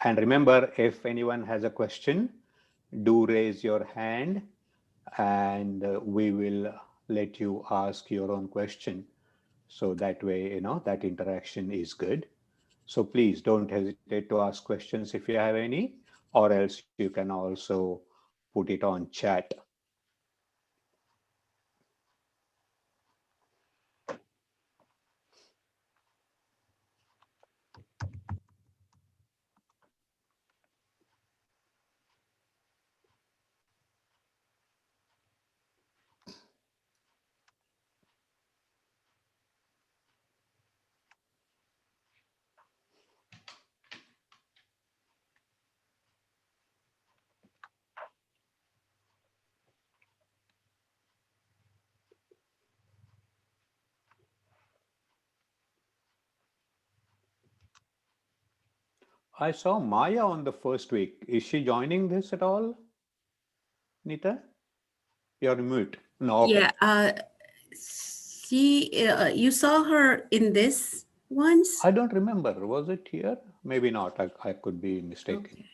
And remember, if anyone has a question, do raise your hand and we will let you ask your own question. So that way, that interaction is good. So please don't hesitate to ask questions if you have any, or else you can also put it on chat. I saw Maya on the first week. Is she joining this at all, Nita? You're mute. No, okay. Yeah, you saw her in this once? I don't remember. Was it here? Maybe not. I could be mistaken. Okay.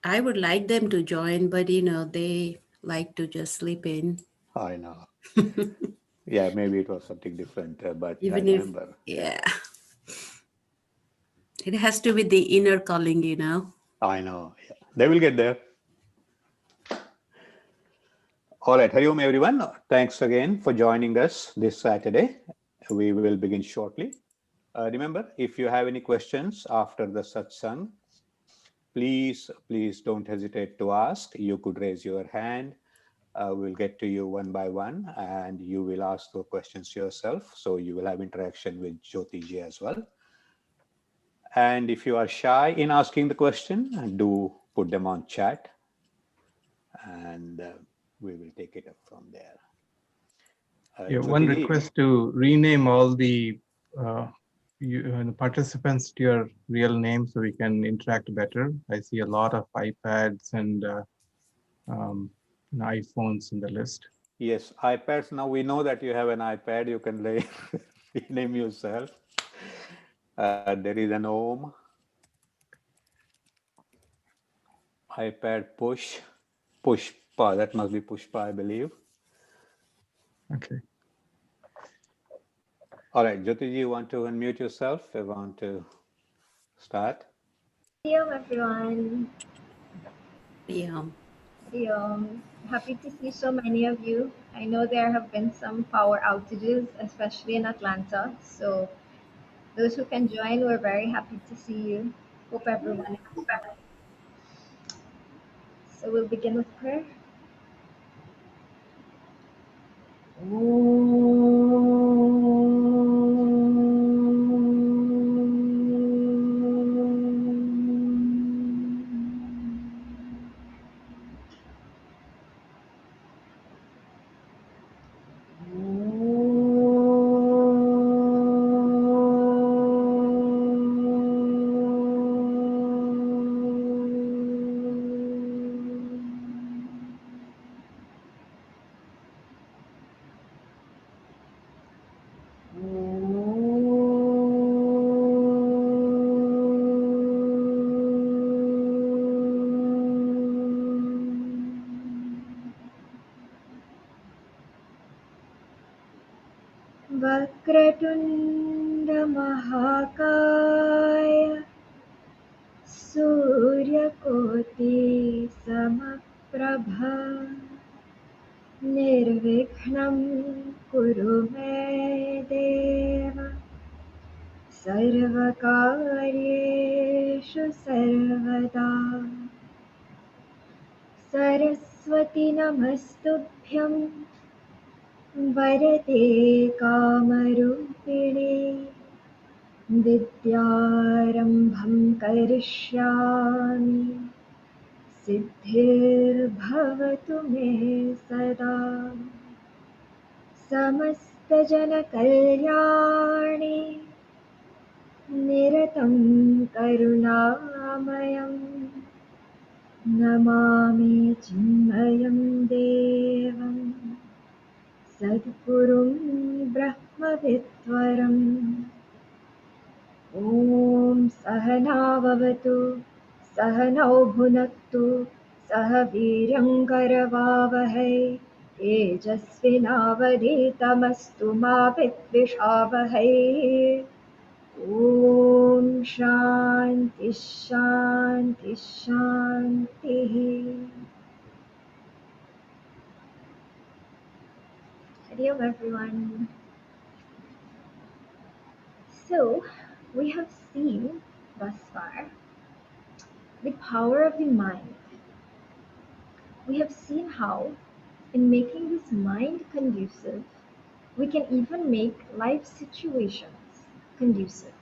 I would like them to join, but they like to just sleep in. I know. Yeah, maybe it was something different, but I Even if, remember. yeah, it has to be the inner calling. I know. Yeah. They will get there. All right. Hariom, everyone. Thanks again for joining us this Saturday. We will begin shortly. Remember, if you have any questions after the satsang, please don't hesitate to ask. You could raise your hand. We'll get to you one by one and you will ask the questions yourself. So you will have interaction with Jyoti ji as well. And if you are shy in asking the question, do put them on chat and we will take it up from there. Yeah, Jyoti one ji, request to rename all the participants to your real name so we can interact better. I see a lot of iPads and iPhones in the list. yes, iPads. Now we know that you have an iPad. You can rename yourself. There is an Om. iPad Pushpa. That must be Pushpa, I believe. Okay. All right, Jyoti ji, you want to unmute yourself? You want to start? Hello everyone. Yeah. Happy to see so many of you. I know there have been some power outages, especially in Atlanta. So those who can join, we're very happy to see you. Hope everyone is well. So we'll begin with prayer. वक्रतुण्डमहाकाय सूर्यकोटि समप्रभा निर्विघ्नं कुरु मे देव सर्वकार्येषु सर्वदा सरस्वती नमस्तुभ्यं वरदे कामरूपिणे विद्यारम्भं करिष्यामि सिद्धिर्भवतु मे सदा समस्तजनकल्याणे निरतं करुणामयं नमामि चिन्मयं देवं सद्गुरुं ब्रह्मविद्वरम् ॐ सहनाववतु सहनौ भुनक्तु सह वीर्यङ्करवावहै तेजस्विनावधीतमस्तु मा विद्विषावहै ॐ शान्ति शान्ति शान्तिः Hari Om everyone. So, we have seen thus far the power of the mind. We have seen how, in making this mind conducive, we can even make life situations conducive.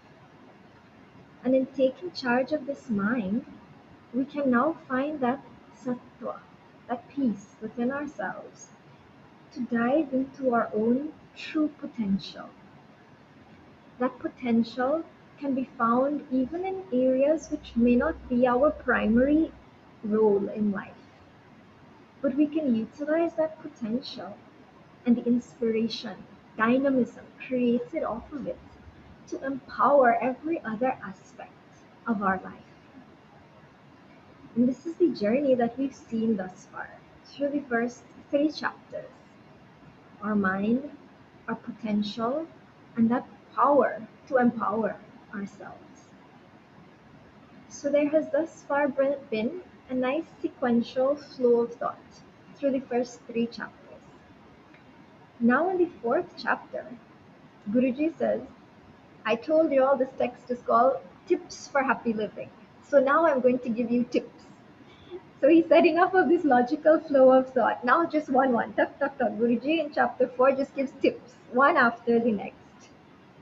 And in taking charge of this mind, we can now find that sattva, that peace within ourselves, to dive into our own true potential. That potential can be found even in areas which may not be our primary role in life. But we can utilize that potential and the inspiration, dynamism created off of it to empower every other aspect of our life. And this is the journey that we've seen thus far through the first 3 chapters: our mind, our potential, and that power to empower ourselves. So there has thus far been a nice sequential flow of thought through the first 3 chapters. Now in the 4th chapter, Guruji says, I told you all this text is called Tips for Happy Living. So now I'm going to give you tips. So he said enough of this logical flow of thought. Now just one. Tuck. Guruji in chapter 4 just gives tips, one after the next.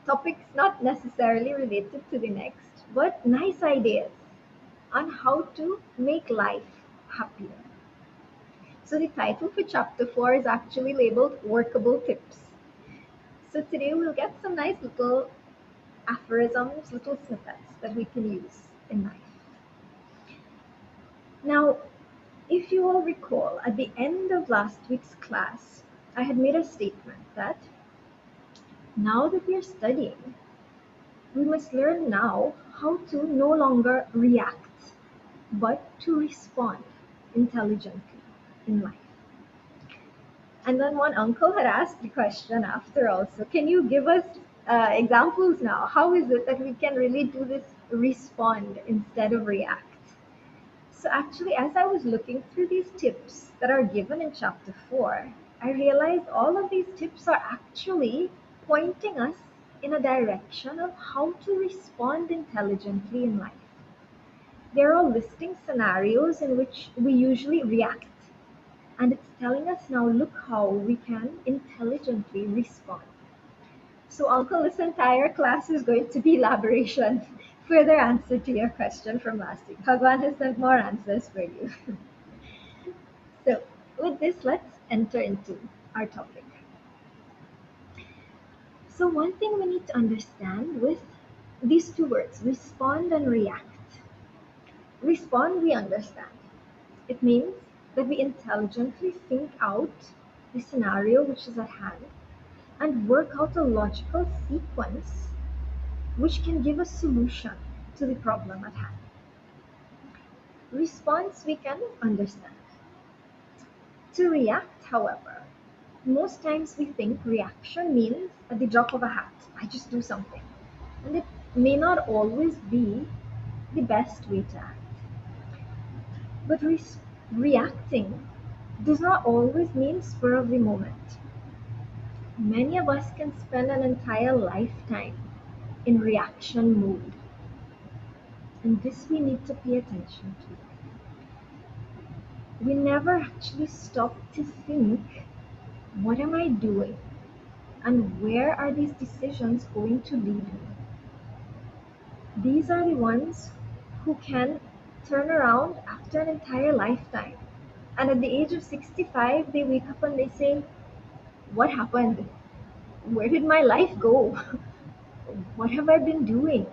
Topics not necessarily related to the next, but nice ideas on how to make life happier. So the title for chapter 4 is actually labeled Workable Tips. So today we'll get some nice little aphorisms, little snippets that we can use in life. Now, if you all recall, at the end of last week's class, I had made a statement that now that we are studying, we must learn now how to no longer react, but to respond intelligently in life. And then one uncle had asked the question after also, can you give us examples now? How is it that we can really do this respond instead of react? So actually, as I was looking through these tips that are given in chapter 4, I realized all of these tips are actually pointing us in a direction of how to respond intelligently in life. They're all listing scenarios in which we usually react. And it's telling us now, look how we can intelligently respond. So, Uncle, this entire class is going to be elaboration, further answer to your question from last week. Bhagwan has sent more answers for you. So, with this, let's enter into our topic. So, one thing we need to understand with these two words, respond and react. Respond, we understand. It means that we intelligently think out the scenario which is at hand and work out a logical sequence which can give a solution to the problem at hand. Response we can understand. To react, however, most times we think reaction means at the drop of a hat, I just do something. And it may not always be the best way to act. But reacting does not always mean spur of the moment. Many of us can spend an entire lifetime in reaction mode. And this we need to pay attention to. We never actually stop to think, what am I doing? And where are these decisions going to lead me? These are the ones who can turn around after an entire lifetime. And at the age of 65, they wake up and they say, what happened? Where did my life go? What have I been doing?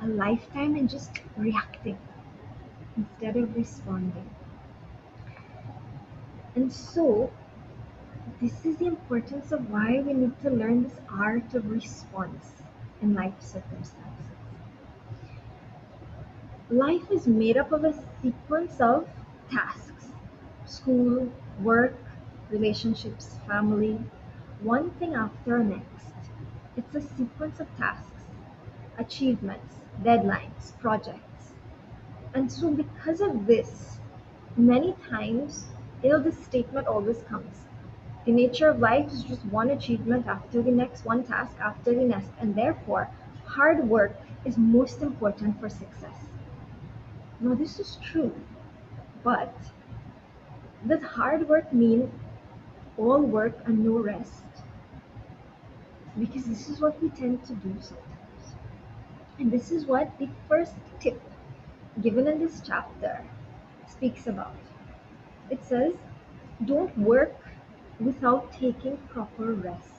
A lifetime in just reacting instead of responding. And so, this is the importance of why we need to learn this art of response. in life circumstances. Life is made up of a sequence of tasks: school, work, relationships, family, one thing after next. It's a sequence of tasks, achievements, deadlines, projects. And so, because of this, many times, this statement always comes. The nature of life is just one achievement after the next, one task after the next, and therefore, hard work is most important for success. Now, this is true, but does hard work mean all work and no rest? Because this is what we tend to do sometimes. And this is what the first tip given in this chapter speaks about. It says, don't work without taking proper rest.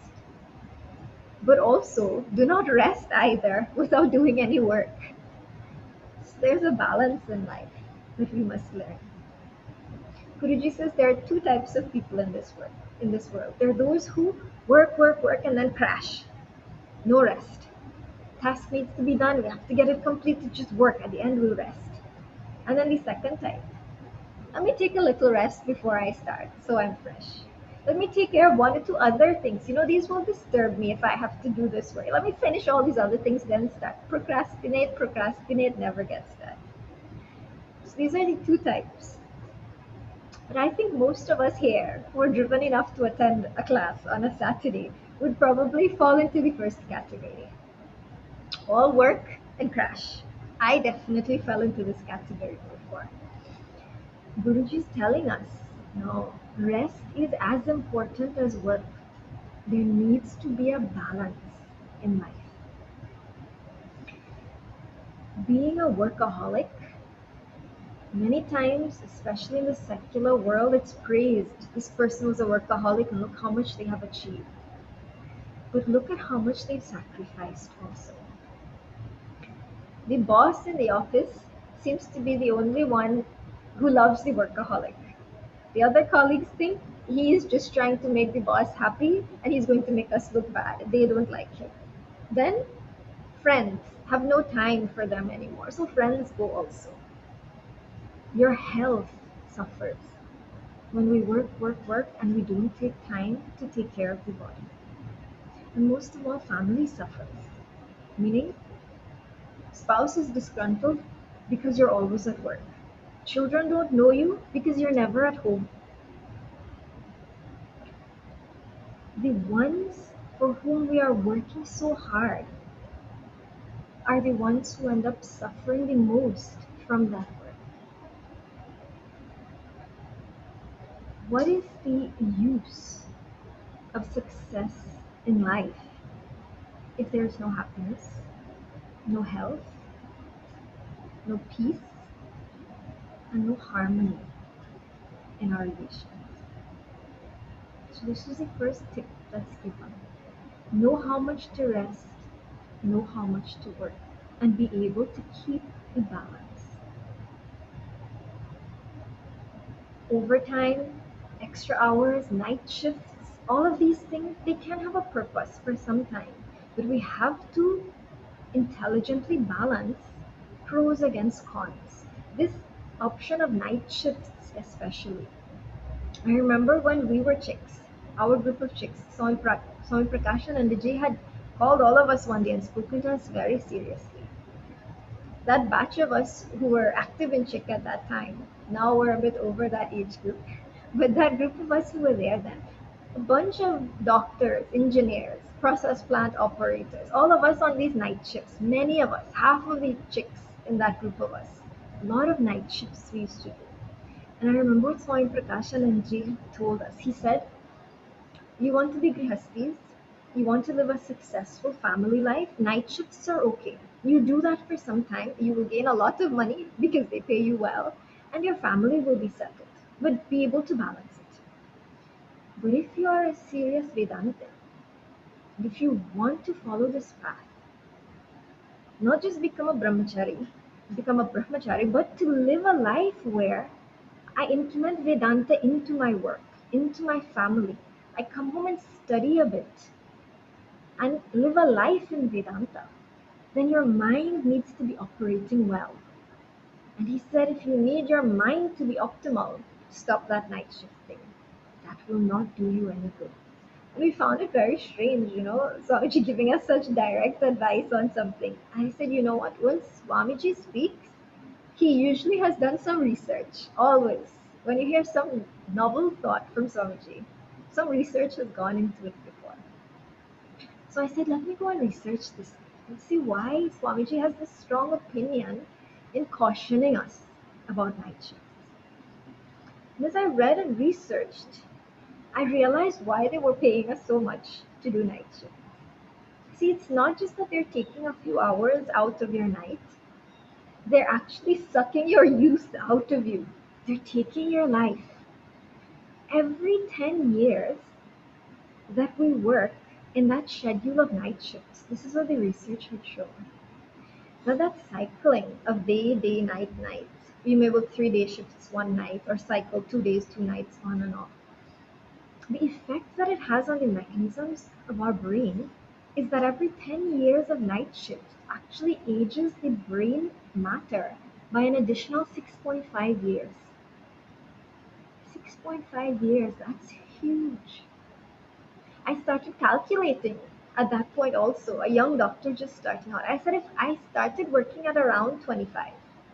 But also, do not rest either without doing any work. So there's a balance in life that we must learn. Guruji says there are two types of people in this world. There are those who work, work, work, and then crash. No rest. Task needs to be done. We have to get it completed. Just work. At the end, we'll rest. And then the second type. Let me take a little rest before I start, so I'm fresh. Let me take care of one or two other things. These will disturb me if I have to do this work. Let me finish all these other things, then start. Procrastinate, never gets done. So these are the two types. But I think most of us here who are driven enough to attend a class on a Saturday would probably fall into the first category. All work and crash. I definitely fell into this category before. Guruji is telling us, no, rest is as important as work. There needs to be a balance in life. Being a workaholic, many times, especially in the secular world, it's praised. This person was a workaholic and look how much they have achieved. But look at how much they've sacrificed also. The boss in the office seems to be the only one who loves the workaholic. The other colleagues think he is just trying to make the boss happy and he's going to make us look bad. They don't like him. Then friends have no time for them anymore. So friends go also. Your health suffers when we work, work, work, and we don't take time to take care of the body. And most of all, family suffers. Meaning, spouse is disgruntled because you're always at work. Children don't know you because you're never at home. The ones for whom we are working so hard are the ones who end up suffering the most from that work. What is the use of success in life if there is no happiness, no health, no peace, and no harmony in our relations? So this is the first tip that's given. Know how much to rest, know how much to work, and be able to keep the balance. Overtime, extra hours, night shifts, all of these things, they can have a purpose for some time, but we have to intelligently balance pros against cons. This option of night shifts especially. I remember when we were chicks, our group of chicks, Swami Prakash and Vijay had called all of us one day and spoken to us very seriously. That batch of us who were active in Chick at that time, now we're a bit over that age group, but that group of us who were there then, a bunch of doctors, engineers, process plant operators, all of us on these night shifts, many of us, half of the chicks in that group of us, a lot of night shifts we used to do. And I remember what Swami Prakashan and Ji told us. He said, you want to be grihastis, you want to live a successful family life, night shifts are okay. You do that for some time, you will gain a lot of money because they pay you well, and your family will be settled, but be able to balance it. But if you are a serious Vedantin, if you want to follow this path, not just become a brahmachari, but to live a life where I implement Vedanta into my work, into my family. I come home and study a bit. and live a life in Vedanta, then your mind needs to be operating well. And he said, if you need your mind to be optimal, stop that night shift thing. That will not do you any good. And we found it very strange, Swamiji giving us such direct advice on something. I said, you know what? When Swamiji speaks, he usually has done some research, always. When you hear some novel thought from Swamiji, some research has gone into it before. So I said, let me go and research this and see why Swamiji has this strong opinion in cautioning us about night shifts. And as I read and researched, I realized why they were paying us so much to do night shifts. See, it's not just that they're taking a few hours out of your night, they're actually sucking your youth out of you. They're taking your life. Every 10 years that we work in that schedule of night shifts, this is what the research had shown. Now that cycling of day, night, night, you may work 3-day shifts one night or cycle 2 days, 2 nights on and off. The effect that it has on the mechanisms of our brain is that every 10 years of night shift actually ages the brain matter by an additional 6.5 years. 6.5 years, that's huge. I started calculating at that point also, a young doctor just starting out. I said if I started working at around 25,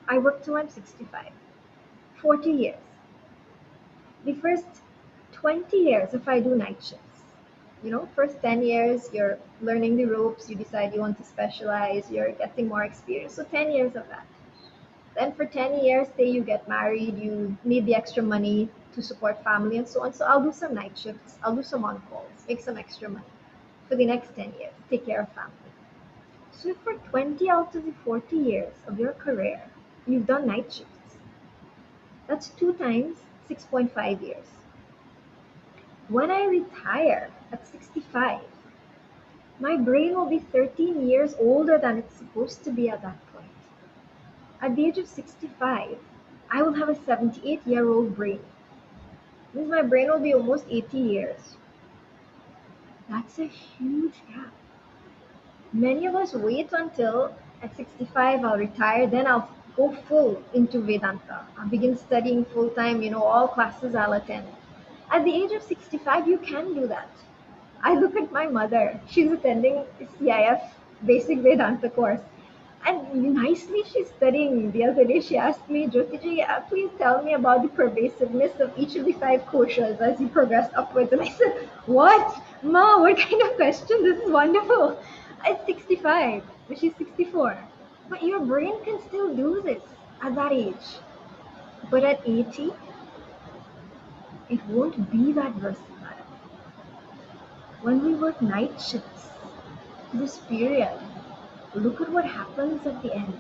I worked till I'm 65, 40 years. The first 20 years if I do night shifts, first 10 years you're learning the ropes, you decide you want to specialize, you're getting more experience, so 10 years of that. Then for 10 years, say you get married, you need the extra money to support family and so on, so I'll do some night shifts, I'll do some on-calls, make some extra money for the next 10 years, take care of family. So if for 20 out of the 40 years of your career, you've done night shifts, that's 2 times 6.5 years. When I retire at 65, my brain will be 13 years older than it's supposed to be at that point. At the age of 65, I will have a 78-year-old brain. This means my brain will be almost 80 years. That's a huge gap. Many of us wait until at 65 I'll retire, then I'll go full into Vedanta. I'll begin studying full time, all classes I'll attend. At the age of 65, you can do that. I look at my mother. She's attending CIF Basic Vedanta course. And nicely she's studying. The other day she asked me, Jyoti, please tell me about the pervasiveness of each of the 5 koshas as you progress upwards. And I said, what? Ma, what kind of question? This is wonderful. At 65, but she's 64. But your brain can still do this at that age. But at 80, it won't be that versatile. When we work night shifts, this period, look at what happens at the end.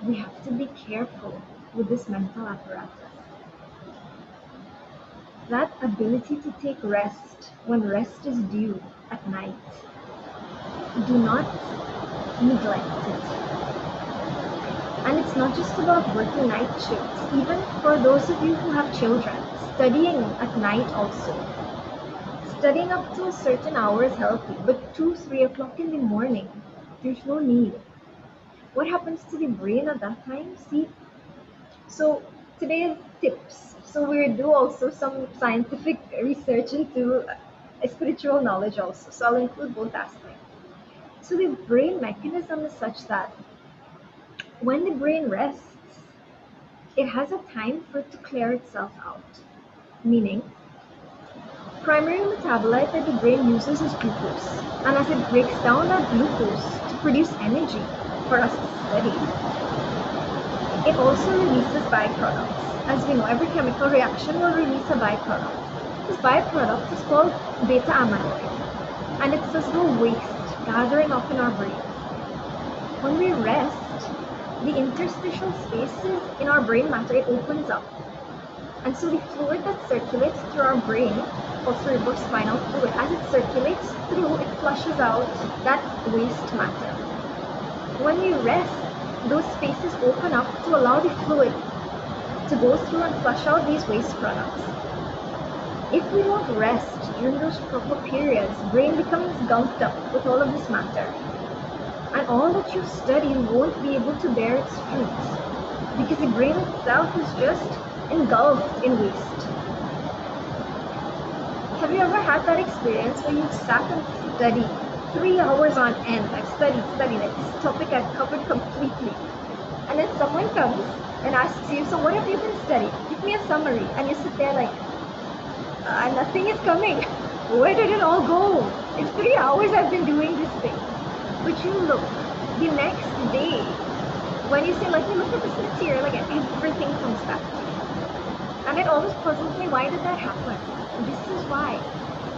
We have to be careful with this mental apparatus. That ability to take rest when rest is due at night, do not neglect it. And it's not just about working night shifts, even for those of you who have children, studying at night also. Studying up to a certain hour is healthy, but 2, 3 o'clock in the morning, there's no need. What happens to the brain at that time? See, so today's tips. So we do also some scientific research into spiritual knowledge also. So I'll include both aspects. So the brain mechanism is such that when the brain rests, it has a time for it to clear itself out. Meaning, primary metabolite that the brain uses is glucose. And as it breaks down that glucose to produce energy for us to study, it also releases byproducts. As we know, every chemical reaction will release a byproduct. This byproduct is called beta amyloid. And it's this little waste gathering up in our brain. When we rest, the interstitial spaces in our brain matter, it opens up. And so the fluid that circulates through our brain, called cerebrospinal fluid, as it circulates through, it flushes out that waste matter. When we rest, those spaces open up to allow the fluid to go through and flush out these waste products. If we don't rest during those proper periods, brain becomes gunked up with all of this matter. And all that you study won't be able to bear its fruits because the brain itself is just engulfed in waste. Have you ever had that experience where you've sat and studied 3 hours on end? I've studied, like this topic I've covered completely. And then someone comes and asks you, so what have you been studying? Give me a summary. And you sit there like, nothing is coming. Where did it all go? It's 3 hours I've been doing this thing. But you look, the next day, when you say, let me look at this material again, everything comes back to you. And it always puzzles me, why did that happen? And this is why.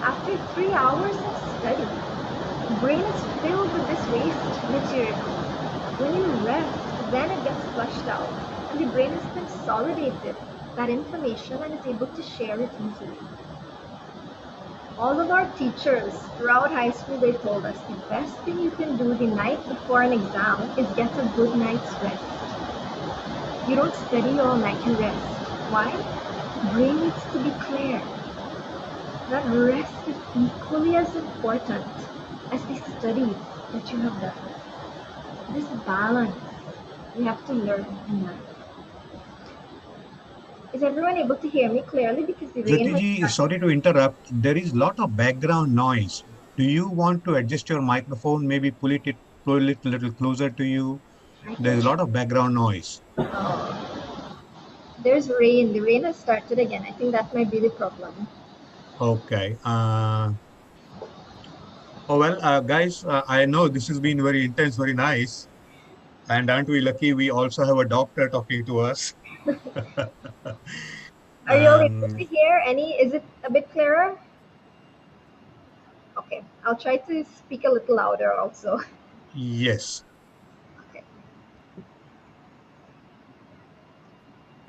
After 3 hours of study, the brain is filled with this waste material. When you rest, then it gets flushed out. And the brain has consolidated that information and is able to share it easily. All of our teachers throughout high school, they told us the best thing you can do the night before an exam is get a good night's rest. You don't study all night, you rest. Why? Brain needs to be clear. That rest is equally as important as the studies that you have done. This balance we have to learn in life. Is everyone able to hear me clearly? Because the rain has Jyotiji, started. sorry to interrupt. There is a lot of background noise. Do you want to adjust your microphone? Maybe pull it a little closer to you. I There's can a lot of background noise. There's rain. The rain has started again. I think that might be the problem. Okay. Guys, I know this has been very intense, very nice. And aren't we lucky we also have a doctor talking to us? Are you all able um, to hear any? Is it a bit clearer? Okay, I'll try to speak a little louder also. yes. Okay.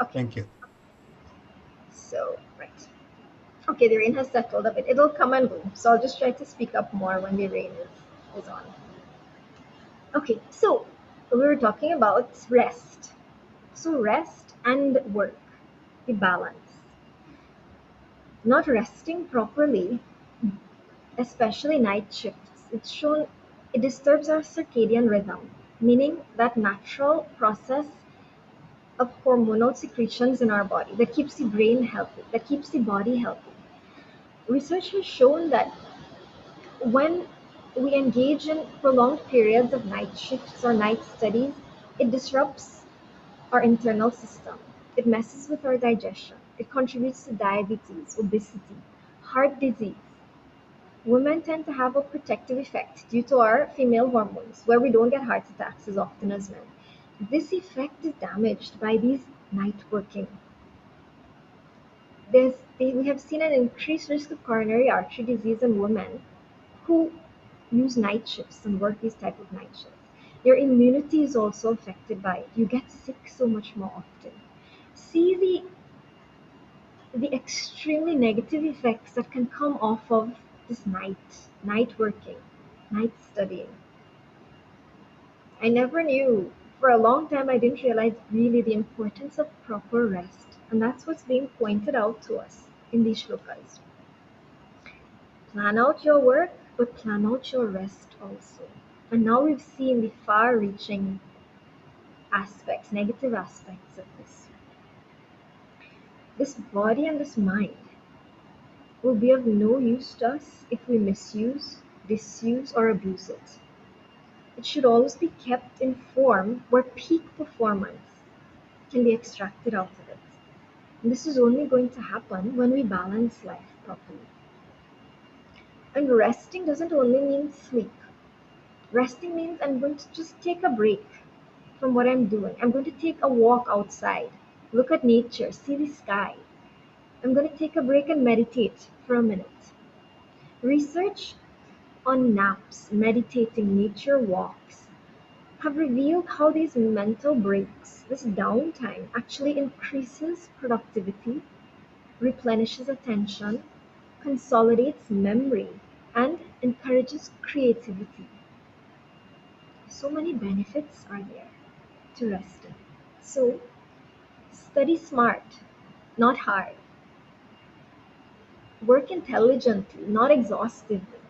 Okay. Thank you. So, right. Okay, the rain has settled a bit. It'll come and go. So I'll just try to speak up more when the rain is on. Okay, so we were talking about rest. So rest and work, the balance. Not resting properly, especially night shifts, it's shown it disturbs our circadian rhythm, meaning that natural process of hormonal secretions in our body that keeps the brain healthy, that keeps the body healthy. Research has shown that when we engage in prolonged periods of night shifts or night studies, it disrupts our internal system. It messes with our digestion. It contributes to diabetes, obesity, heart disease. Women tend to have a protective effect due to our female hormones, where we don't get heart attacks as often as men. This effect is damaged by these night working. We have seen an increased risk of coronary artery disease in women who use night shifts and work these type of night shifts. Your immunity is also affected by it. You get sick so much more often. See the extremely negative effects that can come off of this night working, night studying. I never knew. For a long time, I didn't realize really the importance of proper rest. And that's what's being pointed out to us in these shlokas. Plan out your work, but plan out your rest also. And now we've seen the far reaching aspects, negative aspects of this. This body and this mind will be of no use to us if we misuse, disuse, or abuse it. It should always be kept in form where peak performance can be extracted out of it. And this is only going to happen when we balance life properly. And resting doesn't only mean sleep. Resting means I'm going to just take a break from what I'm doing. I'm going to take a walk outside, look at nature, see the sky. I'm going to take a break and meditate for a minute. Research on naps, meditating, nature walks have revealed how these mental breaks, this downtime, actually increases productivity, replenishes attention, consolidates memory, and encourages creativity. So many benefits are there to resting. So, study smart, not hard. Work intelligently, not exhaustively.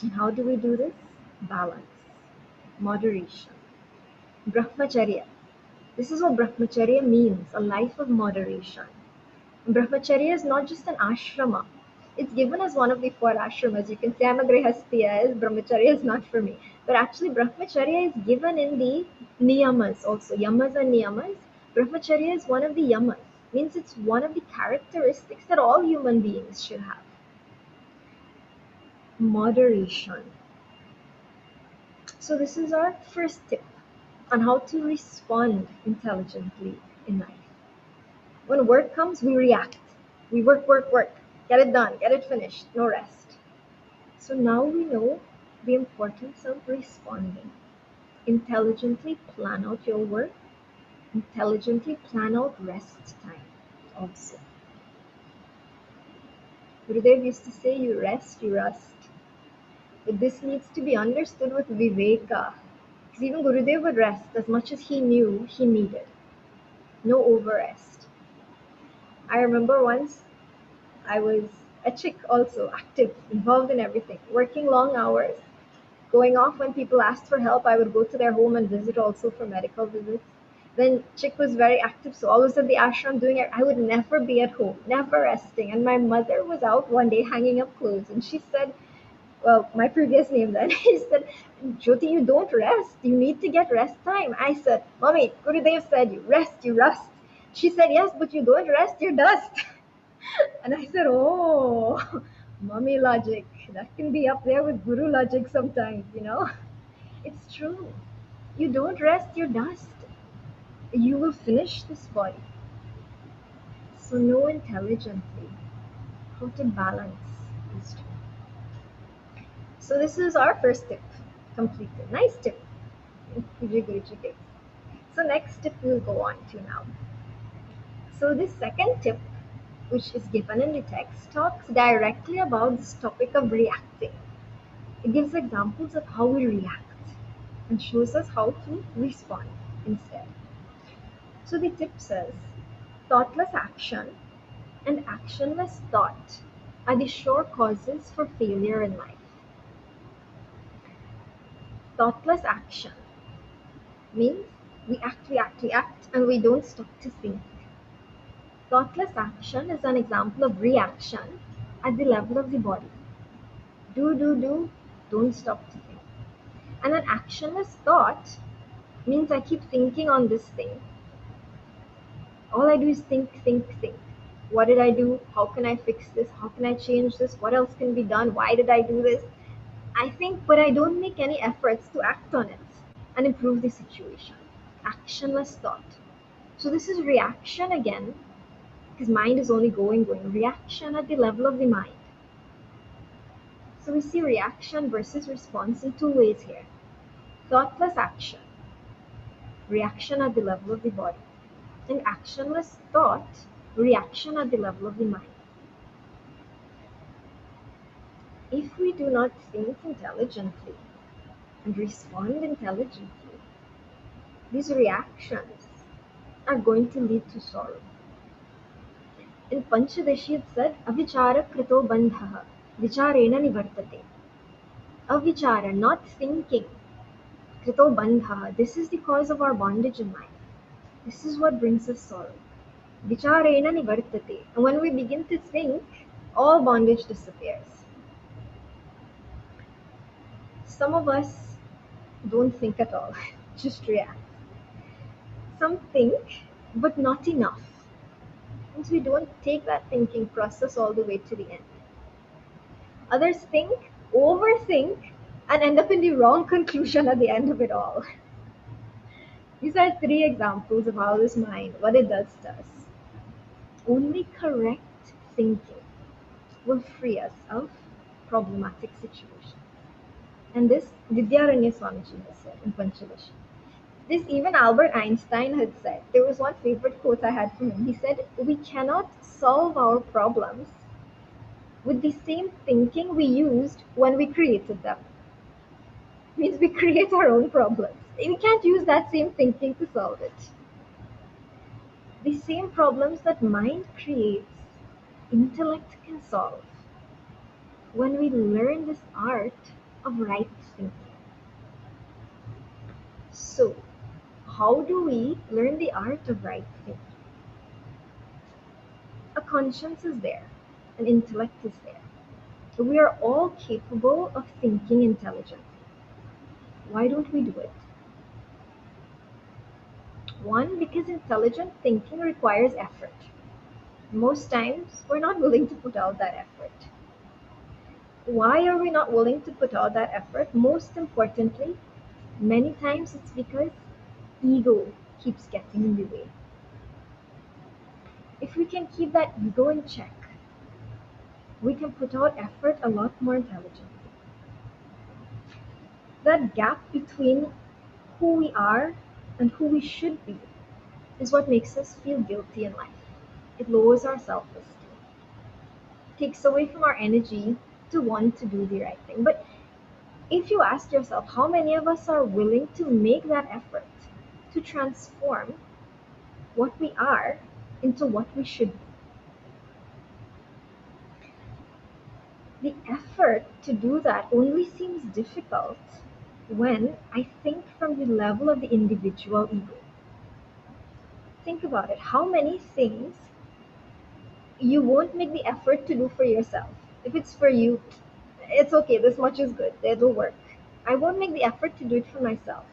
And how do we do this? Balance, moderation, brahmacharya. This is what brahmacharya means, a life of moderation. Brahmacharya is not just an ashrama. It's given as one of the four ashramas. You can say I'm a grihasthiya, brahmacharya is not for me. But actually brahmacharya is given in the niyamas also. Yamas and niyamas. Brahmacharya is one of the yamas. Means it's one of the characteristics that all human beings should have. Moderation. So this is our first tip on how to respond intelligently in life. When work comes, we react. We work, work, work. Get it done, get it finished, no rest. So now we know the importance of responding. Intelligently plan out your work. Intelligently plan out rest time also. Gurudev used to say, you rest, you rust. But this needs to be understood with viveka. Because even Gurudev would rest as much as he knew he needed. No over rest. I remember once I was a chick also, active, involved in everything, working long hours, going off when people asked for help. I would go to their home and visit also for medical visits. Then chick was very active, so always at the ashram doing it. I would never be at home, never resting. And my mother was out one day hanging up clothes, and she said, well, my previous name then, he said, Jyoti, you don't rest. You need to get rest time. I said, Mommy, Gurudev said you rest, you rust. She said, yes, but you don't rest, you're dust. And I said, oh, mommy logic. That can be up there with guru logic sometimes, you know. It's true. You don't rest, you're dust. You will finish this body. So know intelligently how to balance these two. So this is our first tip completed. Nice tip. So next tip we'll go on to now. So this second tip, which is given in the text, talks directly about this topic of reacting. It gives examples of how we react and shows us how to respond instead. So the tip says, thoughtless action and actionless thought are the sure causes for failure in life. Thoughtless action means we act, and we don't stop to think. Thoughtless action is an example of reaction at the level of the body. Do, don't stop to think. And an actionless thought means I keep thinking on this thing. All I do is think. What did I do? How can I fix this? How can I change this? What else can be done? Why did I do this? I think, but I don't make any efforts to act on it and improve the situation. Actionless thought. So this is reaction again, because mind is only going. Reaction at the level of the mind. So we see reaction versus response in two ways here. Thoughtless action. Reaction at the level of the body. And actionless thought, reaction at the level of the mind. If we do not think intelligently and respond intelligently, these reactions are going to lead to sorrow. In Panchadashi it said, Avichara krito bandhaha, vicharena nivartate. Avichara, not thinking, krito bandhaha, this is the cause of our bondage in life. This is what brings us sorrow. Vicharena nivartate. And when we begin to think, all bondage disappears. Some of us don't think at all, just react. Some think, but not enough. Means we don't take that thinking process all the way to the end. Others think, overthink, and end up in the wrong conclusion at the end of it all. These are three examples of how this mind, what it does to us. Only correct thinking will free us of problematic situations. And this Vidyaranya Swamiji has said in Panchadashi. This even Albert Einstein had said. There was one favorite quote I had from him. He said, we cannot solve our problems with the same thinking we used when we created them. Means we create our own problems. We can't use that same thinking to solve it. The same problems that mind creates intellect can solve when we learn this art of right thinking. So, how do we learn the art of right thinking? A conscience is there, an intellect is there. We are all capable of thinking intelligently. Why don't we do it? One, because intelligent thinking requires effort. Most times, we're not willing to put out that effort. Why are we not willing to put out that effort? Most importantly, many times it's because ego keeps getting in the way. If we can keep that ego in check, we can put out effort a lot more intelligently. That gap between who we are and who we should be is what makes us feel guilty in life. It lowers our self esteem, takes away from our energy to want to do the right thing. But if you ask yourself, how many of us are willing to make that effort to transform what we are into what we should be? The effort to do that only seems difficult when I think from the level of the individual ego. Think about it. How many things you won't make the effort to do for yourself? If it's for you, it's okay, this much is good, it'll work. I won't make the effort to do it for myself.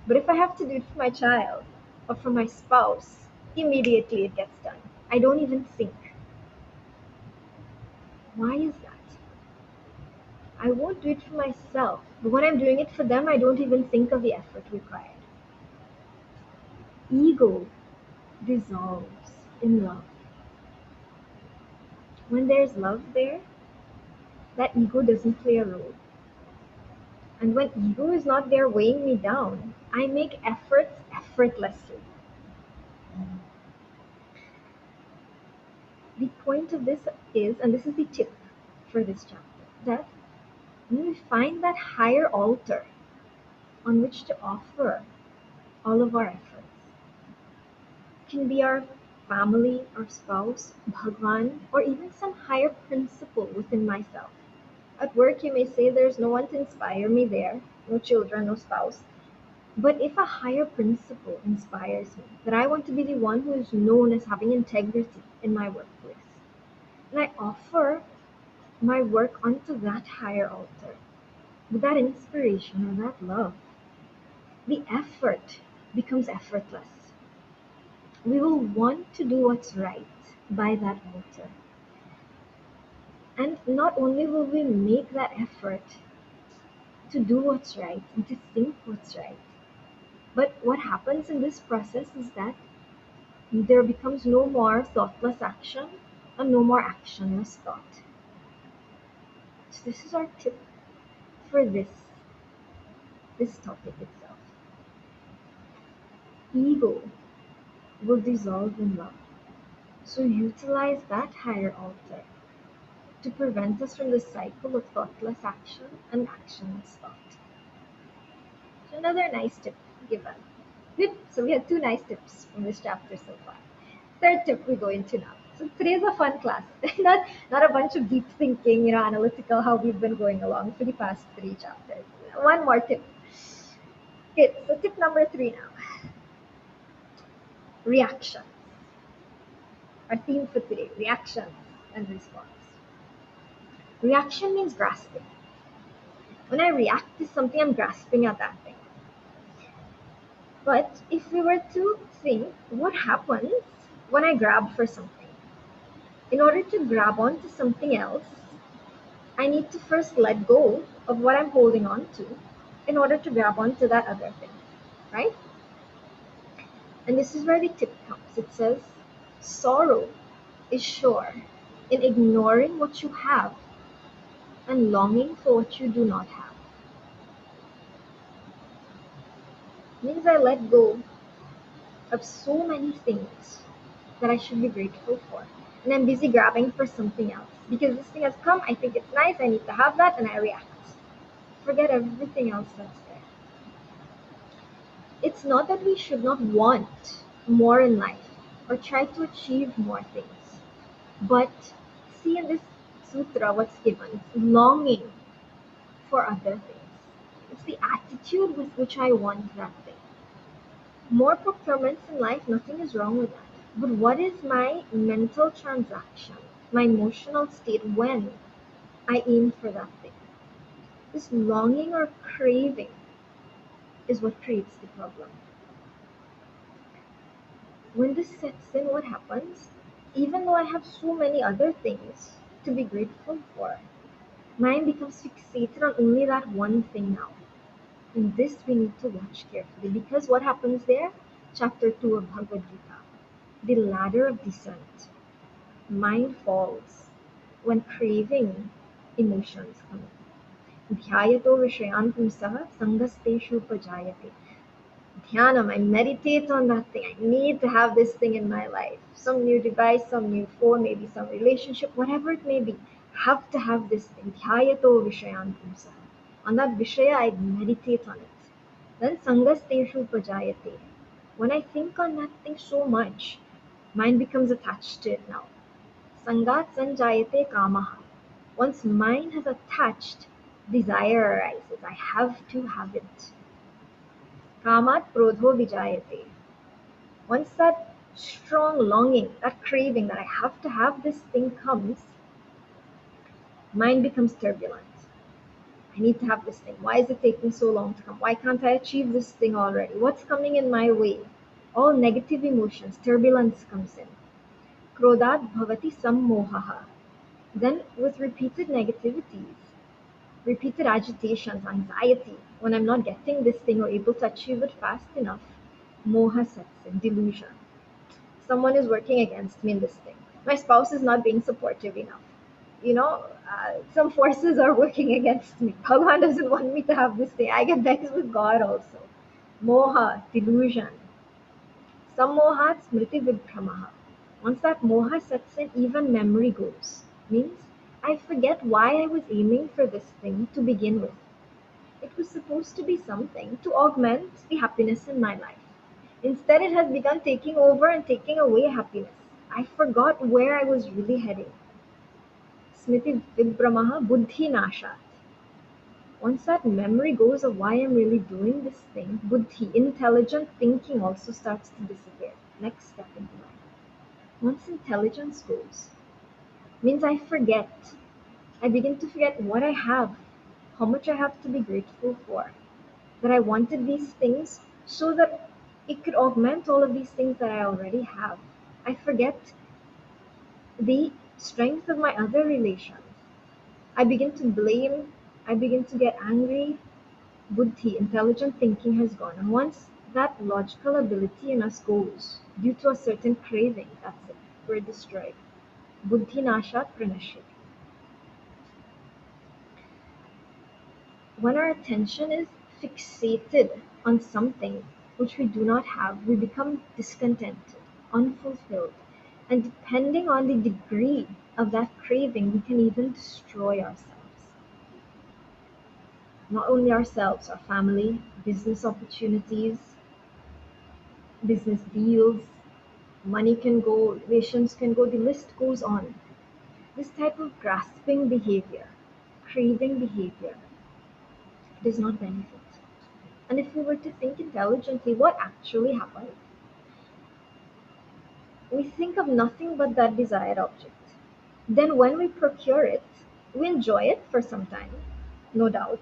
But if I have to do it for my child or for my spouse, immediately it gets done. I don't even think. Why is that? I won't do it for myself, but when I'm doing it for them, I don't even think of the effort required. Ego dissolves in love. When there's love there, that ego doesn't play a role. And when ego is not there weighing me down, I make efforts effortlessly. The point of this is, and this is the tip for this chapter, that when we find that higher altar on which to offer all of our efforts, it can be our family, our spouse, Bhagwan, or even some higher principle within myself. At work, you may say there's no one to inspire me there, no children, no spouse. But if a higher principle inspires me, that I want to be the one who is known as having integrity in my workplace, and I offer my work onto that higher altar, with that inspiration or that love, the effort becomes effortless. We will want to do what's right by that altar. And not only will we make that effort to do what's right and to think what's right, but what happens in this process is that there becomes no more thoughtless action and no more actionless thought. So this is our tip for this topic itself. Ego will dissolve in love. So utilize that higher altar to prevent us from the cycle of thoughtless action and actionless thought. So another nice tip given. Good. So we had two nice tips from this chapter so far. Third tip we go into now. So today's a fun class. not a bunch of deep thinking, analytical how we've been going along for the past three chapters. One more tip. Okay, so tip number 3 now. Reaction. Our theme for today, reactions and response. Reaction means grasping. When I react to something, I'm grasping at that thing. But if we were to think, what happens when I grab for something? In order to grab onto something else, I need to first let go of what I'm holding on to in order to grab onto that other thing, right? And this is where the tip comes. It says, sorrow is sure in ignoring what you have and longing for what you do not have. Means I let go of so many things that I should be grateful for. And I'm busy grabbing for something else. Because this thing has come, I think it's nice, I need to have that, and I react. Forget everything else that's there. It's not that we should not want more in life or try to achieve more things. But see in this sutra what's given. It's longing for other things. It's the attitude with which I want that thing. More procurements in life, nothing is wrong with that. But what is my mental transaction, my emotional state when I aim for that thing? This longing or craving is what creates the problem. When this sets in, what happens? Even though I have so many other things to be grateful for, mind becomes fixated on only that one thing now. And this we need to watch carefully, because what happens there? Chapter 2 of Bhagavad Gita, the ladder of descent. Mind falls when craving emotions come in. Dhyayato vishayan pumsaha sangasteshu upajayate. Dhyanam, I meditate on that thing. I need to have this thing in my life. Some new device, some new phone, maybe some relationship, whatever it may be. Have to have this thing. Dhyayato vishayan pumsaha. On that vishaya, I meditate on it. Then sangasteshu upajayate. When I think on that thing so much, mind becomes attached to it now. Sangat sanjayate kamaha. Once mind has attached, desire arises. I have to have it. Kamat krodho vijayate. Once that strong longing, that craving that I have to have this thing comes, mind becomes turbulent. I need to have this thing. Why is it taking so long to come? Why can't I achieve this thing already? What's coming in my way? All negative emotions, turbulence comes in. Krodat bhavati sammohaha. Then with repeated negativities, repeated agitations, anxiety, when I'm not getting this thing or able to achieve it fast enough, moha sets in, delusion. Someone is working against me in this thing. My spouse is not being supportive enough. Some forces are working against me. Bhagavan doesn't want me to have this thing. I get vexed with God also. Moha, delusion. Sammohat smriti vibhramaha. Once that moha sets in, even memory goes. Means I forget why I was aiming for this thing to begin with. It was supposed to be something to augment the happiness in my life. Instead, it has begun taking over and taking away happiness. I forgot where I was really heading. Smriti vibhramaha buddhi nashat. Once that memory goes of why I'm really doing this thing, buddhi, intelligent thinking also starts to disappear. Next step into life. Once intelligence goes, means I forget. I begin to forget what I have, how much I have to be grateful for. That I wanted these things so that it could augment all of these things that I already have. I forget the strength of my other relations. I begin to blame, I begin to get angry. Buddhi, intelligent thinking has gone. And once that logical ability in us goes, due to a certain craving, that's it. We're destroyed. Buddhi nashat pranashyati. When our attention is fixated on something which we do not have, we become discontented, unfulfilled. And depending on the degree of that craving, we can even destroy ourselves. Not only ourselves, our family, business opportunities, business deals, money can go, relations can go, the list goes on. This type of grasping behavior, craving behavior, does not benefit. And if we were to think intelligently, what actually happened? We think of nothing but that desired object. Then when we procure it, we enjoy it for some time, no doubt.